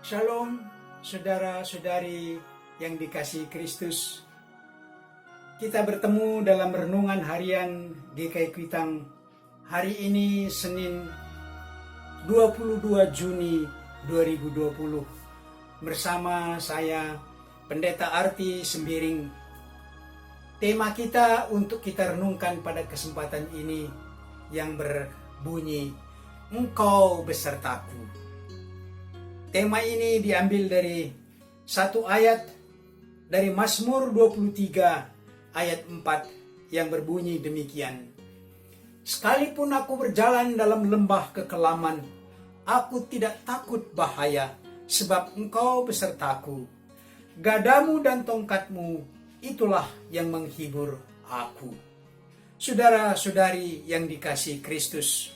Shalom, saudara-saudari yang dikasihi Kristus. Kita bertemu dalam renungan harian GKI Kuitang hari ini Senin 22 Juni 2020 bersama saya Pendeta Arti Sembiring. Tema kita untuk kita renungkan pada kesempatan ini yang berbunyi Engkau besertaku. Tema ini diambil dari satu ayat dari Mazmur 23 ayat 4 yang berbunyi demikian. Sekalipun aku berjalan dalam lembah kekelaman, aku tidak takut bahaya, sebab Engkau besertaku. Gadamu dan tongkatmu, itulah yang menghibur aku. Saudara-saudari yang dikasihi Kristus,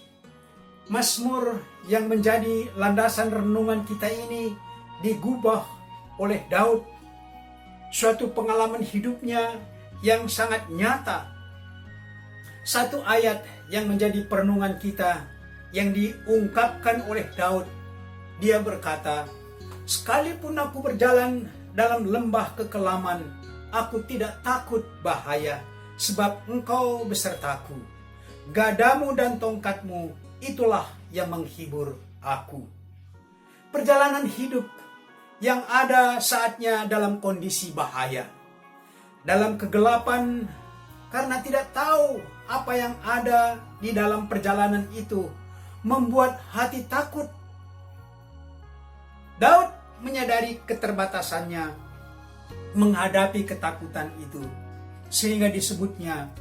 Mazmur yang menjadi landasan renungan kita ini digubah oleh Daud. Suatu pengalaman hidupnya yang sangat nyata. Satu ayat yang menjadi perenungan kita yang diungkapkan oleh Daud. Dia berkata, sekalipun aku berjalan dalam lembah kekelaman, aku tidak takut bahaya, sebab Engkau besertaku. Gadamu dan tongkatmu, itulah yang menghibur aku. Perjalanan hidup yang ada saatnya dalam kondisi bahaya, dalam kegelapan, karena tidak tahu apa yang ada di dalam perjalanan itu, membuat hati takut. Daud menyadari keterbatasannya menghadapi ketakutan itu, sehingga disebutnya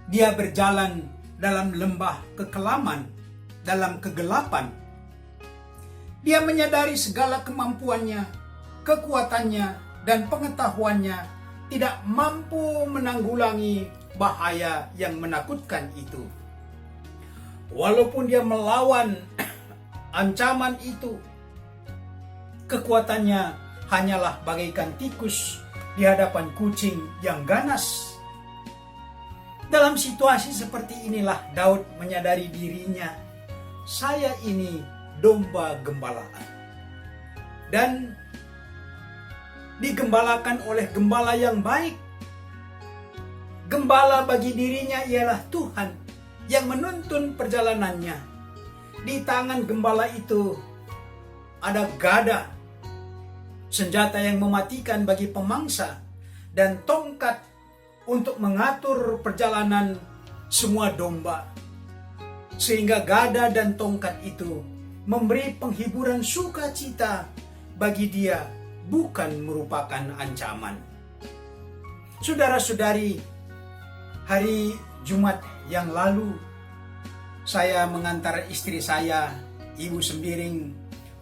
dia berjalan dalam lembah kekelaman, dalam kegelapan. Dia menyadari segala kemampuannya, kekuatannya, dan pengetahuannya tidak mampu menanggulangi bahaya yang menakutkan itu. Walaupun dia melawan ancaman itu, kekuatannya hanyalah bagaikan tikus di hadapan kucing yang ganas. Dalam situasi seperti inilah Daud menyadari dirinya, saya ini domba gembalaan. Dan digembalakan oleh gembala yang baik. Gembala bagi dirinya ialah Tuhan yang menuntun perjalanannya. Di tangan gembala itu ada gada, senjata yang mematikan bagi pemangsa, dan tongkat untuk mengatur perjalanan semua domba. Sehingga gada dan tongkat itu memberi penghiburan sukacita bagi dia, bukan merupakan ancaman. Saudara-saudari, hari Jumat yang lalu saya mengantar istri saya, Ibu Sembiring,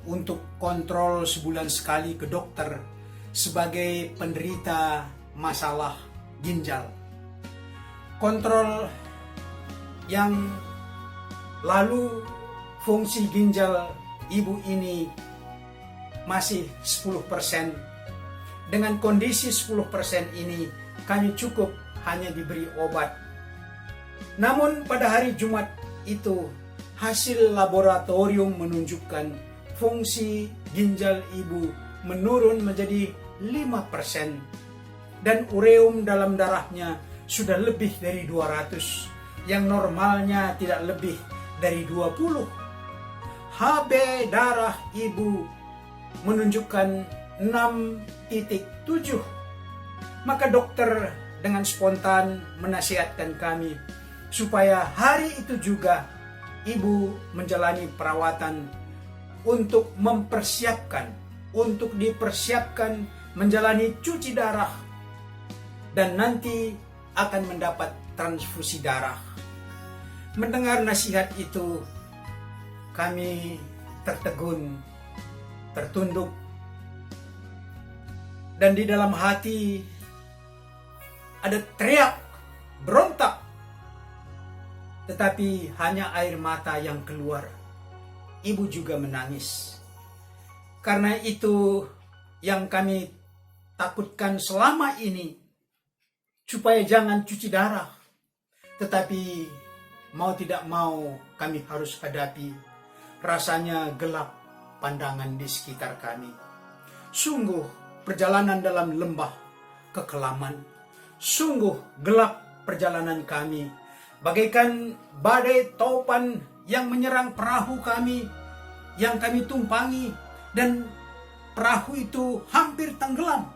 untuk kontrol sebulan sekali ke dokter sebagai penderita masalah ginjal. Kontrol yang lalu fungsi ginjal ibu ini masih 10%. Dengan kondisi 10% ini kami cukup hanya diberi obat. Namun pada hari Jumat itu hasil laboratorium menunjukkan fungsi ginjal ibu menurun menjadi 5%. Dan ureum dalam darahnya sudah lebih dari 200, yang normalnya tidak lebih dari 20. HB darah ibu menunjukkan 6,7. Maka dokter dengan spontan menasihatkan kami supaya hari itu juga ibu menjalani perawatan untuk dipersiapkan menjalani cuci darah, dan nanti akan mendapat transfusi darah. Mendengar nasihat itu, kami tertegun, tertunduk, dan di dalam hati ada teriak, berontak, tetapi hanya air mata yang keluar. Ibu juga menangis. Karena itu yang kami takutkan selama ini, supaya jangan cuci darah. Tetapi mau tidak mau kami harus hadapi. Rasanya gelap, pandangan di sekitar kami. Sungguh perjalanan dalam lembah kekelaman. Sungguh gelap perjalanan kami. Bagaikan badai topan yang menyerang perahu kami, yang kami tumpangi, dan perahu itu hampir tenggelam.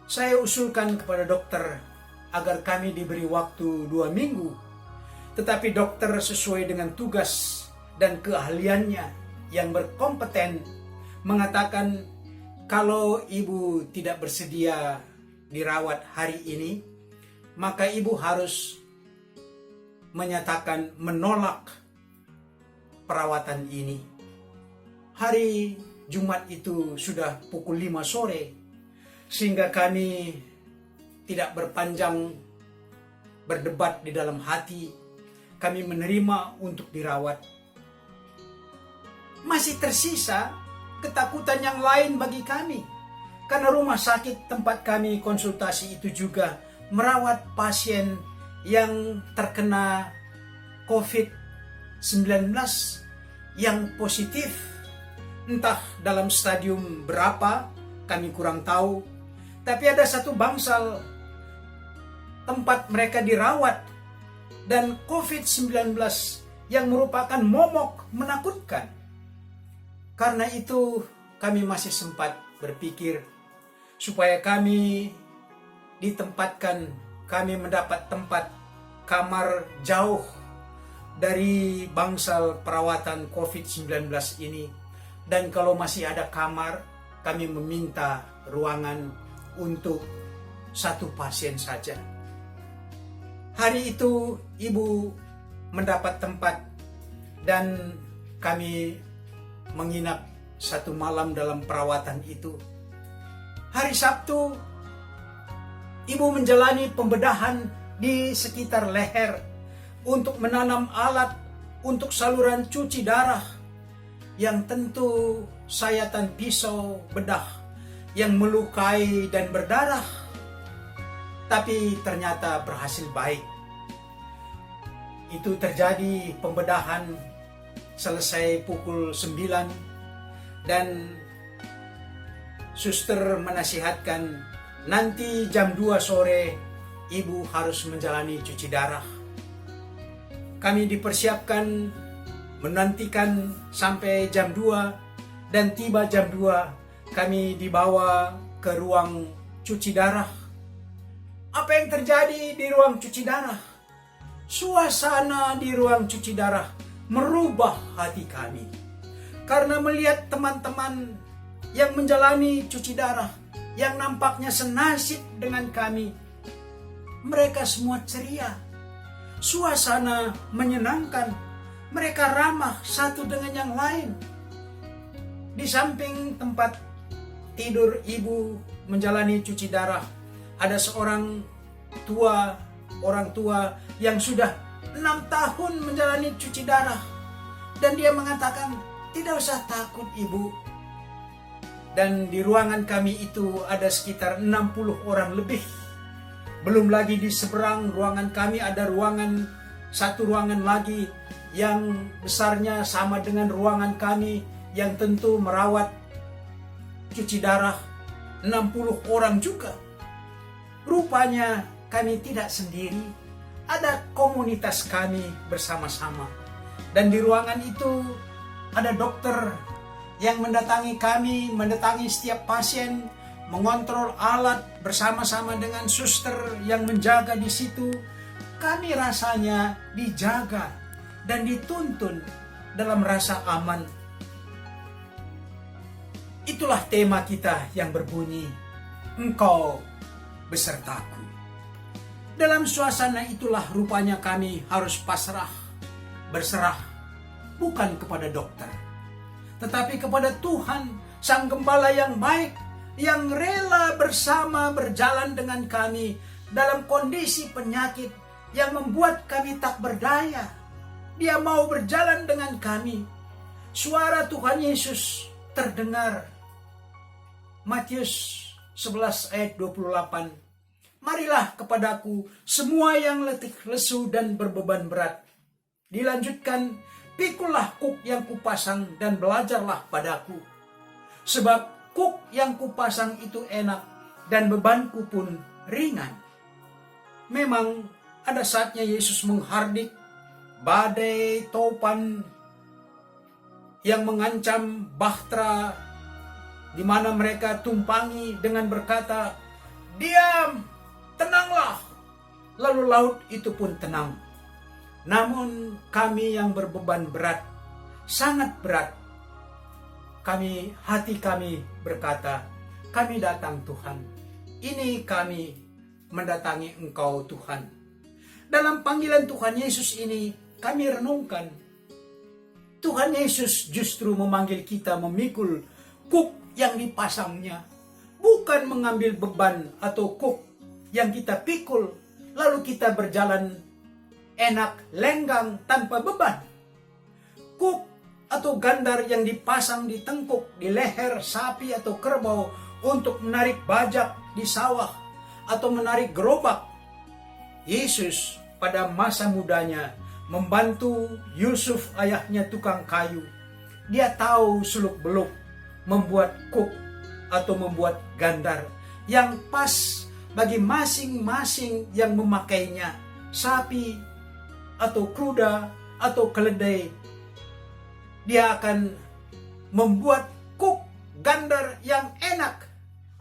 Saya usulkan kepada dokter agar kami diberi waktu 2 minggu. Tetapi dokter sesuai dengan tugas dan keahliannya yang berkompeten mengatakan kalau ibu tidak bersedia dirawat hari ini, maka ibu harus menyatakan menolak perawatan ini. Hari Jumat itu sudah pukul 5 sore, sehingga kami tidak berpanjang berdebat di dalam hati. Kami menerima untuk dirawat. Masih tersisa ketakutan yang lain bagi kami, karena rumah sakit tempat kami konsultasi itu juga merawat pasien yang terkena COVID-19 yang positif. Entah dalam stadium berapa, kami kurang tahu. Tapi ada satu bangsal tempat mereka dirawat dan COVID-19 yang merupakan momok menakutkan. Karena itu kami masih sempat berpikir supaya kami ditempatkan, kami mendapat tempat kamar jauh dari bangsal perawatan COVID-19 ini. Dan kalau masih ada kamar, kami meminta ruangan untuk 1 pasien saja. Hari itu ibu mendapat tempat dan kami menginap 1 malam dalam perawatan itu. Hari Sabtu, ibu menjalani pembedahan di sekitar leher untuk menanam alat untuk saluran cuci darah yang tentu sayatan pisau bedah yang melukai dan berdarah, tapi ternyata berhasil baik. Itu terjadi pembedahan selesai pukul 9 dan suster menasihatkan nanti jam 2 sore ibu harus menjalani cuci darah. Kami dipersiapkan menantikan sampai jam 2 dan tiba jam 2 kami dibawa ke ruang cuci darah. Apa yang terjadi di ruang cuci darah? Suasana di ruang cuci darah merubah hati kami. Karena melihat teman-teman yang menjalani cuci darah, yang nampaknya senasib dengan kami. Mereka semua ceria. Suasana menyenangkan. Mereka ramah satu dengan yang lain. Di samping tempat tidur ibu menjalani cuci darah, ada seorang orang tua yang sudah 6 tahun menjalani cuci darah. Dan dia mengatakan, tidak usah takut ibu. Dan di ruangan kami itu ada sekitar 60 orang lebih. Belum lagi di seberang ruangan kami ada satu ruangan lagi yang besarnya sama dengan ruangan kami yang tentu merawat cuci darah 60 orang juga. Rupanya kami tidak sendiri, ada komunitas kami bersama-sama. Dan di ruangan itu ada dokter yang mendatangi kami, mendatangi setiap pasien, mengontrol alat bersama-sama dengan suster yang menjaga di situ. Kami rasanya dijaga dan dituntun dalam rasa aman. Itulah tema kita yang berbunyi, Engkau besertaku. Dalam suasana itulah rupanya kami harus berserah, bukan kepada dokter, tetapi kepada Tuhan, Sang Gembala yang baik, yang rela bersama berjalan dengan kami dalam kondisi penyakit yang membuat kami tak berdaya. Dia mau berjalan dengan kami. Suara Tuhan Yesus terdengar. Matius 11 ayat 28. Marilah kepadaku semua yang letih lesu dan berbeban berat. Dilanjutkan, Pikullah kuk yang kupasang dan belajarlah padaku. Sebab kuk yang kupasang itu enak dan bebanku pun ringan. Memang ada saatnya Yesus menghardik badai topan yang mengancam bahtera, di mana mereka tumpangi dengan berkata, "Diam, tenanglah." Lalu laut itu pun tenang. Namun kami yang berbeban berat, sangat berat, hati kami berkata, "Kami datang Tuhan, ini kami mendatangi Engkau Tuhan." Dalam panggilan Tuhan Yesus ini kami renungkan, Tuhan Yesus justru memanggil kita memikul kuk yang dipasangnya, bukan mengambil beban atau kuk yang kita pikul lalu kita berjalan enak, lenggang, tanpa beban. Kuk atau gandar yang dipasang di tengkuk, di leher sapi atau kerbau untuk menarik bajak di sawah atau menarik gerobak. Yesus pada masa mudanya membantu Yusuf, ayahnya tukang kayu. Dia tahu seluk-beluk membuat kuk atau membuat gandar yang pas bagi masing-masing yang memakainya, sapi atau kuda atau keledai. Dia akan membuat kuk gandar yang enak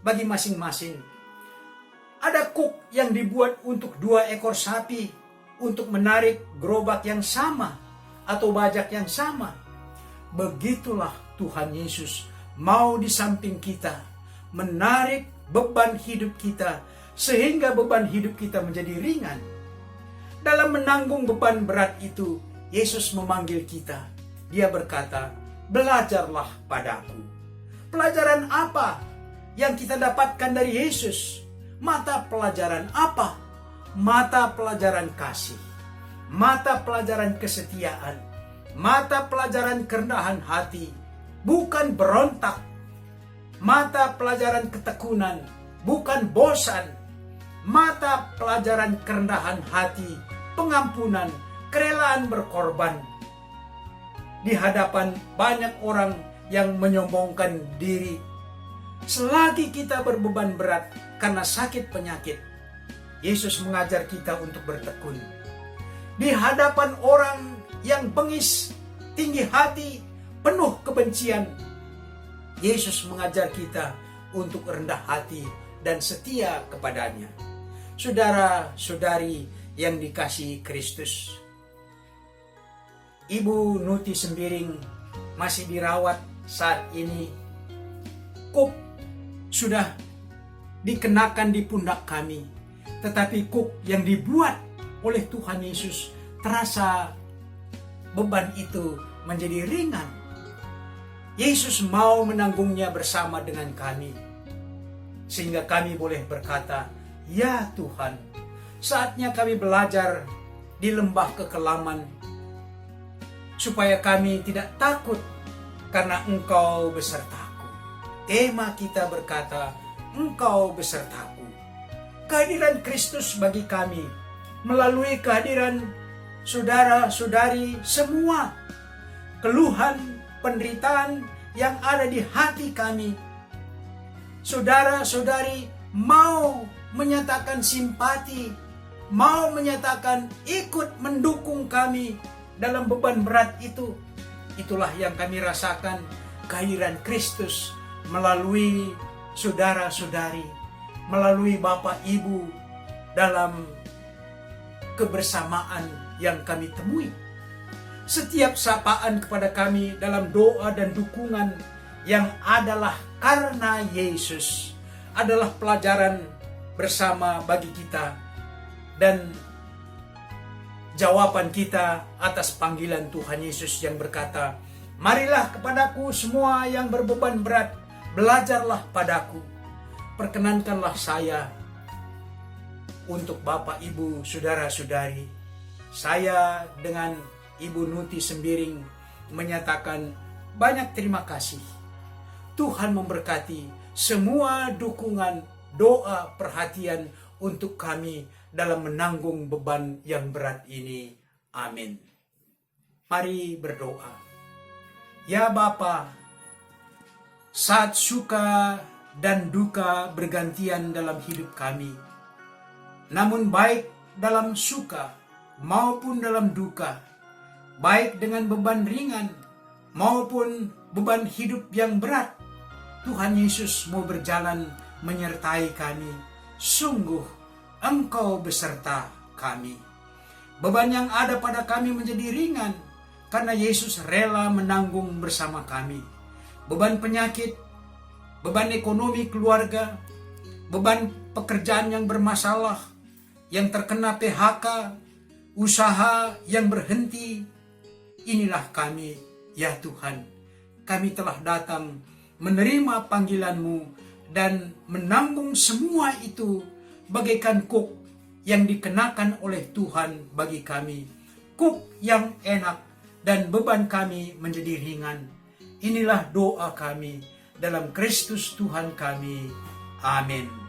bagi masing-masing. Ada kuk yang dibuat untuk 2 ekor sapi untuk menarik gerobak yang sama atau bajak yang sama. Begitulah Tuhan Yesus mau di samping kita, menarik beban hidup kita sehingga beban hidup kita menjadi ringan. Dalam menanggung beban berat itu, Yesus memanggil kita. Dia berkata, "Belajarlah padaku." Pelajaran apa yang kita dapatkan dari Yesus? Mata pelajaran apa? Mata pelajaran kasih, mata pelajaran kesetiaan, mata pelajaran kerendahan hati, bukan berontak, mata pelajaran ketekunan, bukan bosan, mata pelajaran kerendahan hati, pengampunan, kerelaan berkorban. Di hadapan banyak orang yang menyombongkan diri, selagi kita berbeban berat karena sakit penyakit, Yesus mengajar kita untuk bertekun. Di hadapan orang yang bengis, tinggi hati, penuh kebencian, Yesus mengajar kita untuk rendah hati dan setia kepadanya. Saudara-saudari yang dikasihi Kristus, Ibu Nuti Sembiring masih dirawat saat ini. Kuk sudah dikenakan di pundak kami, tetapi kuk yang dibuat oleh Tuhan Yesus terasa beban itu menjadi ringan. Yesus mau menanggungnya bersama dengan kami, sehingga kami boleh berkata, "Ya Tuhan, saatnya kami belajar di lembah kekelaman, supaya kami tidak takut karena Engkau besertaku." Tema kita berkata, "Engkau besertaku." Kehadiran Kristus bagi kami, melalui kehadiran saudara-saudari semua, keluhan, penderitaan yang ada di hati kami, saudara-saudari mau menyatakan simpati, mau menyatakan ikut mendukung kami dalam beban berat itu. Itulah yang kami rasakan, kehadiran Kristus melalui saudara-saudari, melalui Bapak Ibu dalam kebersamaan yang kami temui. Setiap sapaan kepada kami dalam doa dan dukungan yang adalah karena Yesus adalah pelajaran bersama bagi kita dan jawaban kita atas panggilan Tuhan Yesus yang berkata, "Marilah kepadaku semua yang berbeban berat, belajarlah padaku." Perkenankanlah saya untuk Bapak, Ibu, saudara-saudari, saya dengan Ibu Nuti Sembiring menyatakan banyak terima kasih. Tuhan memberkati semua dukungan, doa, perhatian untuk kami dalam menanggung beban yang berat ini. Amin. Mari berdoa. Ya Bapa, saat suka dan duka bergantian dalam hidup kami, namun baik dalam suka maupun dalam duka, baik dengan beban ringan maupun beban hidup yang berat, Tuhan Yesus mau berjalan menyertai kami. Sungguh Engkau beserta kami. Beban yang ada pada kami menjadi ringan karena Yesus rela menanggung bersama kami. Beban penyakit, beban ekonomi keluarga, beban pekerjaan yang bermasalah, yang terkena PHK, usaha yang berhenti. Inilah kami, ya Tuhan. Kami telah datang menerima panggilan-Mu dan menanggung semua itu bagaikan kuk yang dikenakan oleh Tuhan bagi kami. Kuk yang enak dan beban kami menjadi ringan. Inilah doa kami dalam Kristus Tuhan kami. Amin.